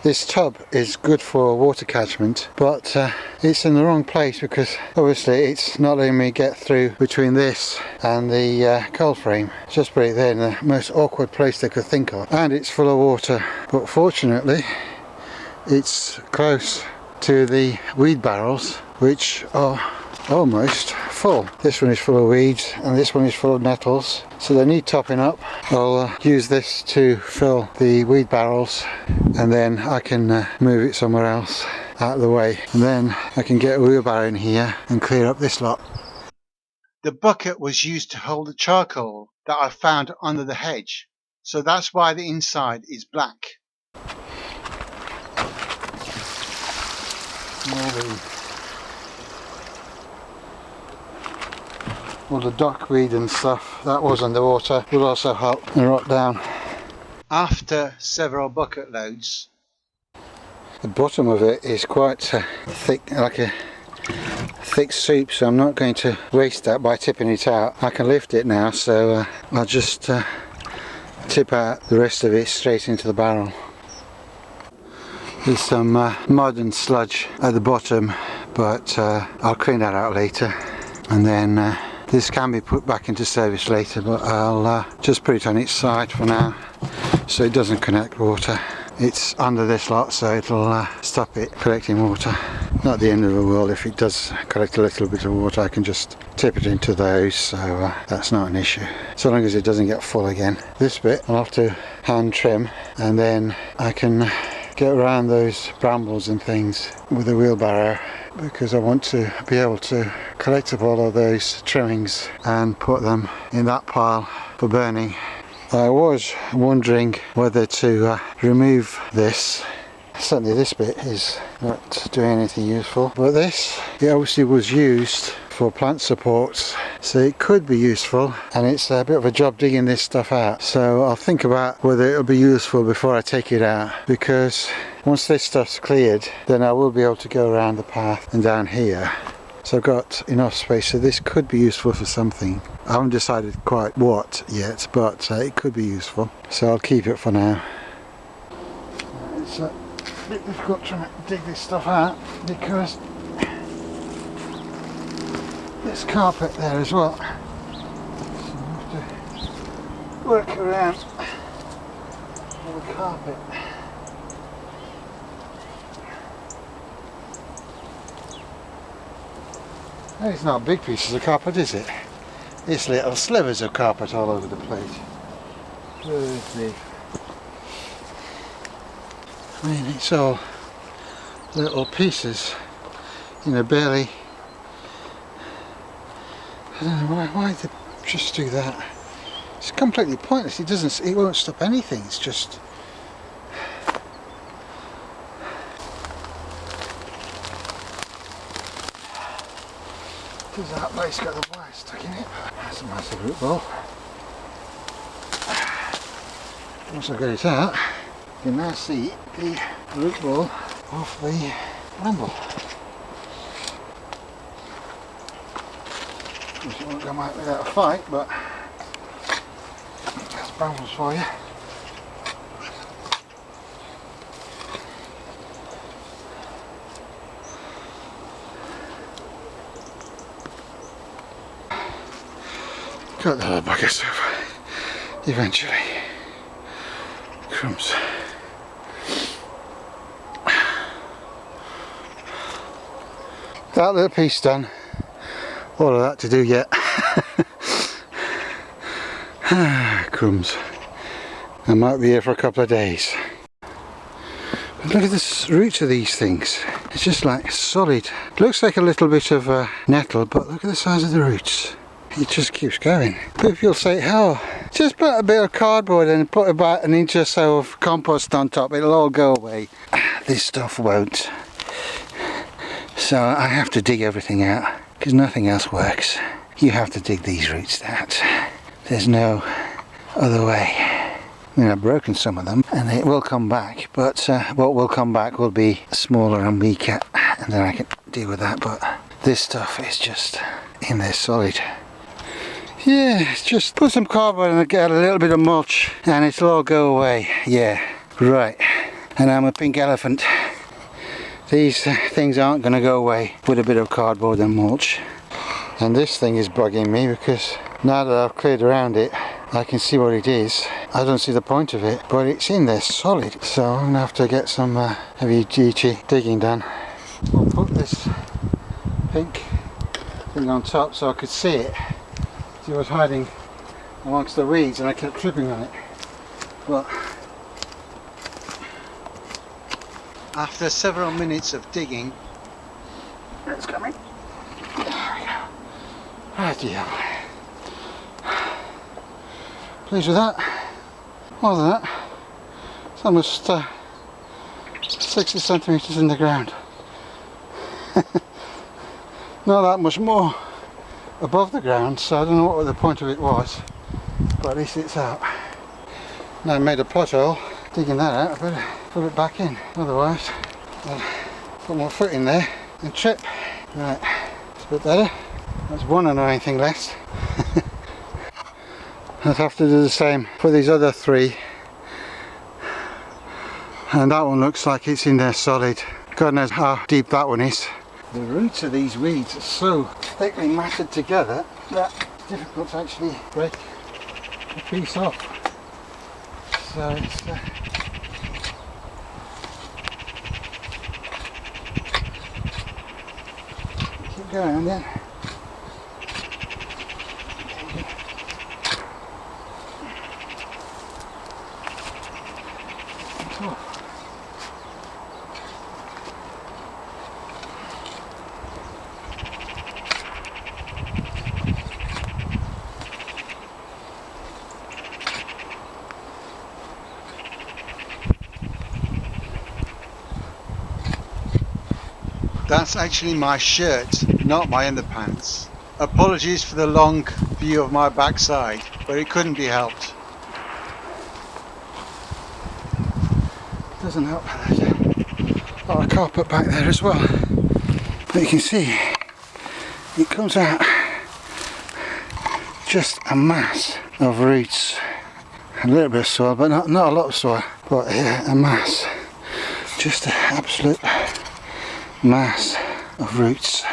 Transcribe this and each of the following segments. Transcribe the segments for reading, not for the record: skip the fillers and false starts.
This tub is good for water catchment, but it's in the wrong place because obviously it's not letting me get through between this and the cold frame. Just put it there in the most awkward place they could think of, and it's full of water. But fortunately it's close to the weed barrels, which are almost full. This one is full of weeds and this one is full of nettles, so they need topping up. I'll use this to fill the weed barrels, and then I can move it somewhere else out of the way, and then I can get a wheelbarrow in here and clear up this lot. The bucket was used to hold the charcoal that I found under the hedge, so that's why the inside is black. All the duckweed and stuff that was underwater will also help and rot down. After several bucket loads, the bottom of it is quite thick, like a thick soup, so I'm not going to waste that by tipping it out. I can lift it now, so I'll just tip out the rest of it straight into the barrel. There's some mud and sludge at the bottom, but I'll clean that out later, and then this can be put back into service later, but I'll just put it on its side for now so it doesn't connect water. It's under this lot, so it'll stop it collecting water. Not the end of the world. If it does collect a little bit of water, I can just tip it into those, so that's not an issue, so long as it doesn't get full again. This bit I'll have to hand trim, and then I can get around those brambles and things with a wheelbarrow, because I want to be able to collect up all of those trimmings and put them in that pile for burning. I was wondering whether to remove this. Certainly this bit is not doing anything useful, but this, it obviously was used for plant supports, so it could be useful, and it's a bit of a job digging this stuff out, so I'll think about whether it'll be useful before I take it out, because once this stuff's cleared, then I will be able to go around the path and down here. So I've got enough space, so this could be useful for something. I haven't decided quite what yet, but it could be useful, so I'll keep it for now. It's a bit difficult trying to dig this stuff out because there's carpet there as well, so I have to work around all the carpet. It's not big pieces of carpet, is it? It's little slivers of carpet all over the place. I mean, it's all little pieces, you know, barely. I don't know why they just do that. It's completely pointless. It won't stop anything. It's just. Does that place got the wire stuck in it? That's a massive root ball. Once I get it out, you can now see the root ball of the bramble. Of course it won't come out without a fight, but that's brambles for you. Got the whole bucket of eventually. Crumbs. That little piece done. All of that to do yet. Crumbs. I might be here for a couple of days. But look at the roots of these things. It's just like solid. It looks like a little bit of nettle, but look at the size of the roots. It just keeps going. People say, oh, just put a bit of cardboard and put about an inch or so of compost on top, it'll all go away. This stuff won't. So I have to dig everything out, because nothing else works. You have to dig these roots out. There's no other way. I mean, I've broken some of them and it will come back, but what will come back will be smaller and weaker, and then I can deal with that, but this stuff is just in there solid. Yeah, just put some cardboard and get a little bit of mulch and it'll all go away. Yeah, right. And I'm a pink elephant. These things aren't going to go away with a bit of cardboard and mulch. And this thing is bugging me because now that I've cleared around it, I can see what it is. I don't see the point of it, but it's in there solid. So I'm going to have to get some heavy duty digging done. I'll put this pink thing on top so I could see it. See, I was hiding amongst the weeds and I kept tripping on it. But after several minutes of digging, it's coming. There we go. Oh dear. Pleased with that. More than that, it's almost 60 centimetres in the ground. Not that much more above the ground, so I don't know what the point of it was, but at least it's out. Now I made a pothole, digging that out, I better put it back in, otherwise I'll put my foot in there and trip. Right, it's a bit better. That's one annoying thing less. I'll have to do the same for these other three, and that one looks like it's in there solid. God knows how deep that one is. The roots of these weeds are so thickly matted together that it's difficult to actually break a piece off. So it's keep going and then that's actually my shirt, not my underpants. Apologies for the long view of my backside, but it couldn't be helped. Doesn't help. There's a lot of carpet back there as well. But you can see it comes out just a mass of roots. A little bit of soil, but not a lot of soil. But yeah, a mass. Just an absolute mass of roots.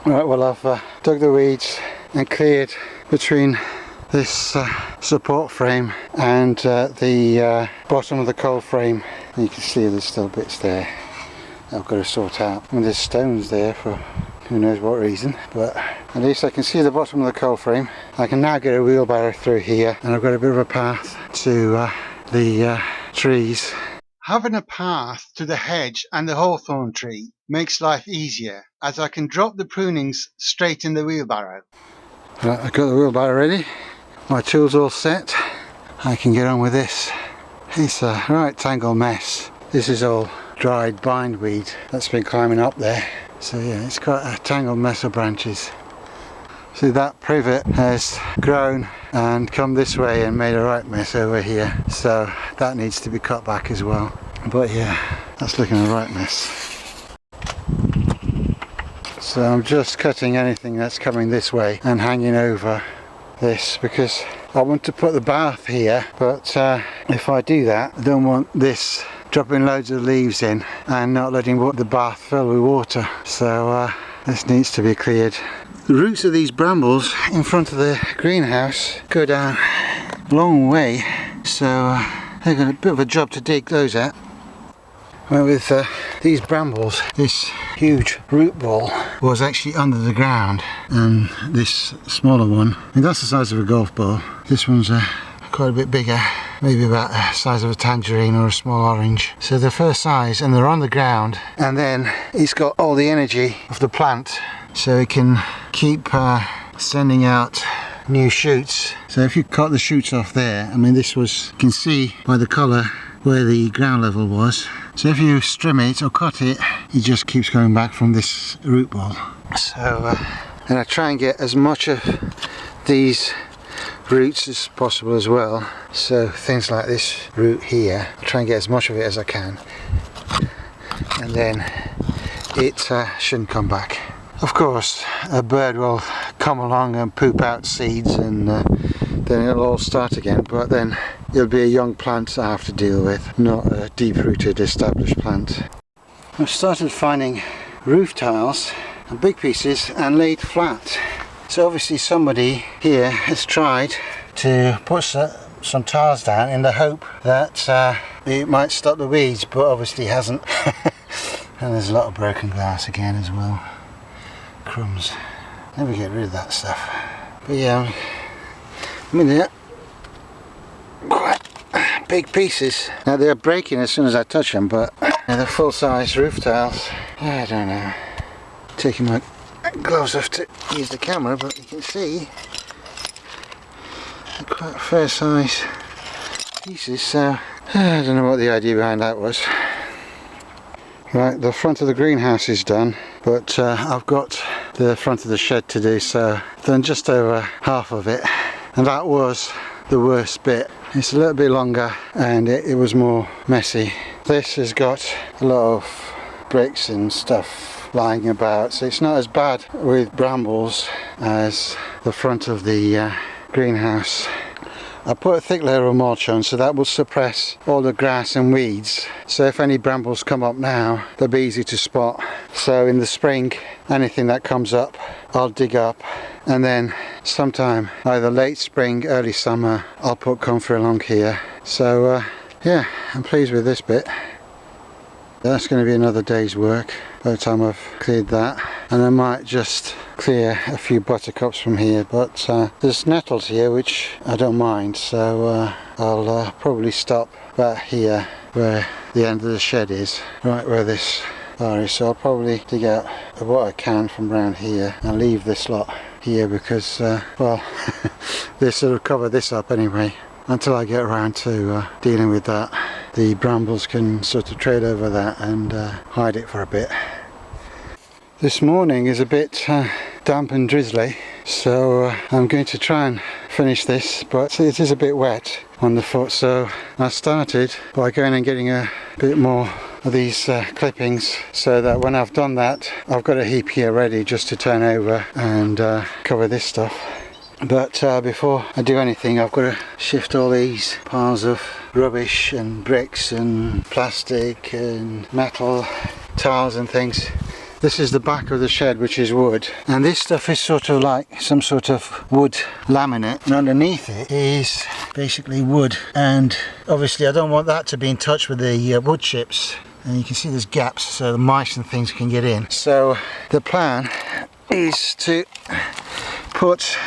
Right, well I've dug the weeds and cleared between this support frame and the bottom of the coal frame. And you can see there's still bits there I've got to sort out. I mean, there's stones there for who knows what reason, but at least I can see the bottom of the coal frame. I can now get a wheelbarrow through here, and I've got a bit of a path to the trees. Having a path to the hedge and the hawthorn tree makes life easier, as I can drop the prunings straight in the wheelbarrow. Right, I've got the wheelbarrow ready, my tools all set. I can get on with this. It's a right tangled mess. This is all dried bindweed that's been climbing up there. So yeah, it's quite a tangled mess of branches. See, that privet has grown and come this way and made a right mess over here, so that needs to be cut back as well. But yeah, that's looking a right mess. So I'm just cutting anything that's coming this way and hanging over this, because I want to put the bath here, but if I do that, I don't want this dropping loads of leaves in and not letting the bath fill with water. So this needs to be cleared. The roots of these brambles in front of the greenhouse go down a long way, so they've got a bit of a job to dig those out. Well, with these brambles, this huge root ball was actually under the ground, and this smaller one, I mean, that's the size of a golf ball. This one's quite a bit bigger, maybe about the size of a tangerine or a small orange. So they're first size, and they're on the ground, and then it's got all the energy of the plant, so it can keep sending out new shoots. So if you cut the shoots off there, I mean, this was, you can see by the colour where the ground level was. So if you trim it or cut it, it just keeps going back from this root ball. So and I try and get as much of these roots as possible as well. So things like this root here, I try and get as much of it as I can, and then it shouldn't come back. Of course, a bird will come along and poop out seeds, and then then it'll all start again, but then it'll be a young plant I have to deal with, not a deep-rooted established plant. I've started finding roof tiles and big pieces and laid flat. So obviously somebody here has tried to put some tiles down in the hope that it might stop the weeds, but obviously hasn't. And there's a lot of broken glass again as well. Crumbs. Never get rid of that stuff. But yeah, I mean they're quite big pieces. Now they're breaking as soon as I touch them, but they're full-size roof tiles. I don't know. Taking my gloves off to use the camera, but you can see they're quite fair-size pieces. So I don't know what the idea behind that was. Right, the front of the greenhouse is done, but I've got the front of the shed to do, so I've done just over half of it, and that was the worst bit. It's a little bit longer and it was more messy. This has got a lot of bricks and stuff lying about, so it's not as bad with brambles as the front of the greenhouse. I put a thick layer of mulch on, so that will suppress all the grass and weeds, so if any brambles come up now they'll be easy to spot. So in the spring anything that comes up I'll dig up, and then sometime either late spring, early summer I'll put comfrey along here. So yeah, I'm pleased with this bit. That's going to be another day's work by the time I've cleared that, and I might just clear a few buttercups from here, but there's nettles here which I don't mind, so I'll probably stop about here where the end of the shed is, right where this bar is. So I'll probably dig out what I can from around here and leave this lot here because well this will cover this up anyway until I get around to dealing with that. The brambles can sort of tread over that and hide it for a bit. This morning is a bit damp and drizzly, so I'm going to try and finish this, but it is a bit wet on the foot, so I started by going and getting a bit more of these clippings, so that when I've done that I've got a heap here ready just to turn over and cover this stuff. But before I do anything I've got to shift all these piles of rubbish and bricks and plastic and metal tiles and things. This is the back of the shed, which is wood, and this stuff is sort of like some sort of wood laminate, and underneath it is basically wood, and obviously I don't want that to be in touch with the wood chips, and you can see there's gaps so the mice and things can get in. So the plan is to put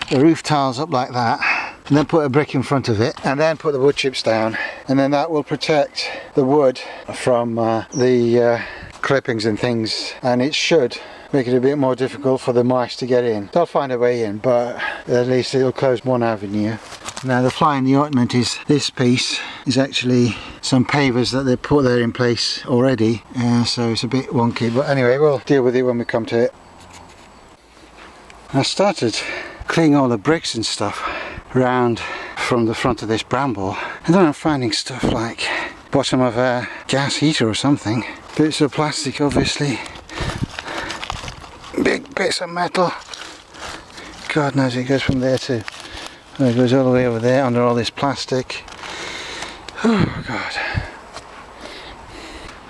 the roof tiles up like that, and then put a brick in front of it, and then put the wood chips down, and then that will protect the wood from the clippings and things, and it should make it a bit more difficult for the mice to get in. They'll find a way in, but at least it'll close one avenue. Now the fly in the ointment is this piece is actually some pavers that they put there in place already, so it's a bit wonky, but anyway we'll deal with it when we come to it. I started cleaning all the bricks and stuff around from the front of this bramble, and then I'm finding stuff like bottom of a gas heater or something, bits of plastic obviously, big bits of metal, God knows it goes from there to, well, it goes all the way over there under all this plastic. Oh God.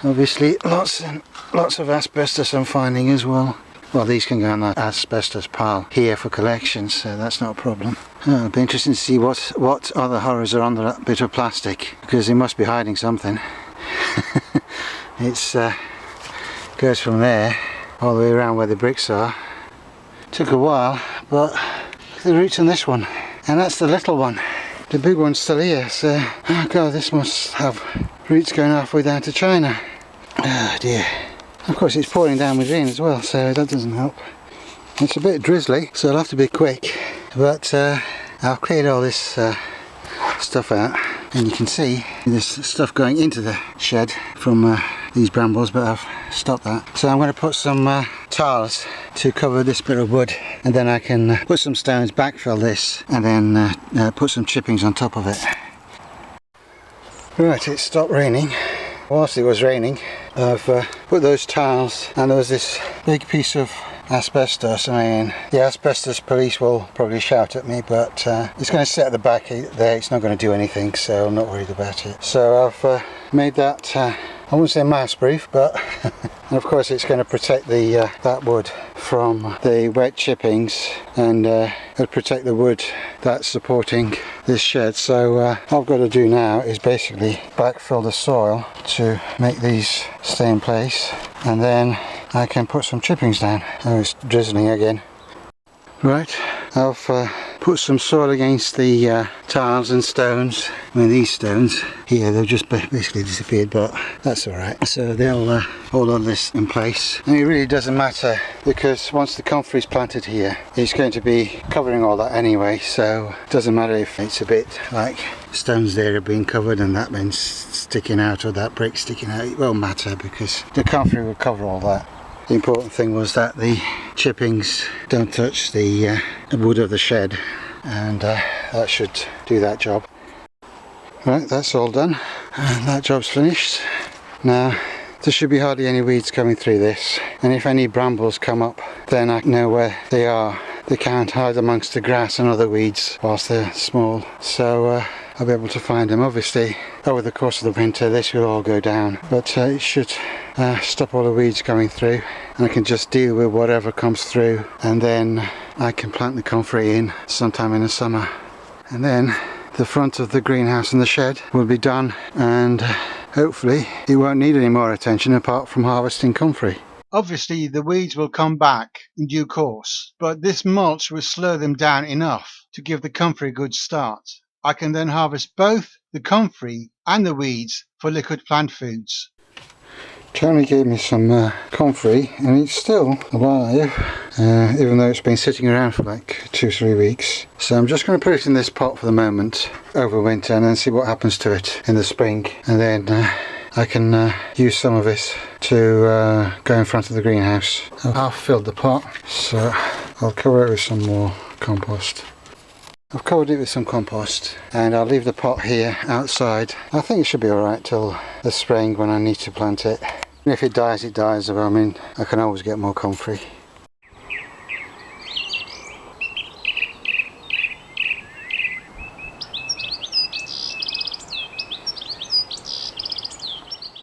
Obviously lots and lots of asbestos I'm finding as well. Well, these can go on that asbestos pile here for collections, so that's not a problem. It'll be interesting to see what other horrors are under that bit of plastic, because it must be hiding something. It's goes from there all the way around where the bricks are. Took a while, but the roots on this one, and that's the little one. The big one's still here, so oh God, this must have roots going halfway down to China. Oh dear. Of course it's pouring down with rain as well, so that doesn't help. It's a bit drizzly, so I'll have to be quick, but I've cleared all this stuff out, and you can see there's stuff going into the shed from these brambles, but I've stopped that. So I'm going to put some tiles to cover this bit of wood, and then I can put some stones, backfill this, and then put some chippings on top of it. Right, it stopped raining. Whilst it was raining, I've put those tiles, and there was this big piece of asbestos. I mean, the asbestos police will probably shout at me, but it's going to sit at the back there. It's not going to do anything, so I'm not worried about it. So I've made that, I wouldn't say mouse proof, but and of course it's going to protect the that wood from the wet chippings, and it'll protect the wood that's supporting this shed. So all I've got to do now is basically backfill the soil to make these stay in place, and then I can put some chippings down. Oh, it's drizzling again. Right, I've put some soil against the tiles and stones. I mean, these stones here, they've just basically disappeared, but that's alright. So they'll hold all this in place. And it really doesn't matter, because once the comfrey is planted here, it's going to be covering all that anyway, so it doesn't matter if it's a bit like stones there are being covered and that been sticking out, or that brick sticking out. It won't matter, because the comfrey will cover all that. The important thing was that the chippings don't touch the wood of the shed, and that should do that job. Right, that's all done, and that job's finished. Now there should be hardly any weeds coming through this, and if any brambles come up, then I know where they are. They can't hide amongst the grass and other weeds whilst they're small, so I'll be able to find them. Obviously over the course of the winter this will all go down, but it should stop all the weeds coming through, and I can just deal with whatever comes through, and then I can plant the comfrey in sometime in the summer. And then the front of the greenhouse and the shed will be done, and hopefully it won't need any more attention apart from harvesting comfrey. Obviously the weeds will come back in due course, but this mulch will slow them down enough to give the comfrey a good start. I can then harvest both the comfrey and the weeds for liquid plant foods. Tony gave me some comfrey, and it's still alive, even though it's been sitting around for like 2-3 weeks. So I'm just going to put it in this pot for the moment over winter, and then see what happens to it in the spring, and then I can use some of it to go in front of the greenhouse. I've filled the pot, so I'll cover it with some more compost. I've covered it with some compost, and I'll leave the pot here outside. I think it should be alright till the spring when I need to plant it. If it dies, it dies. I mean, I can always get more comfrey.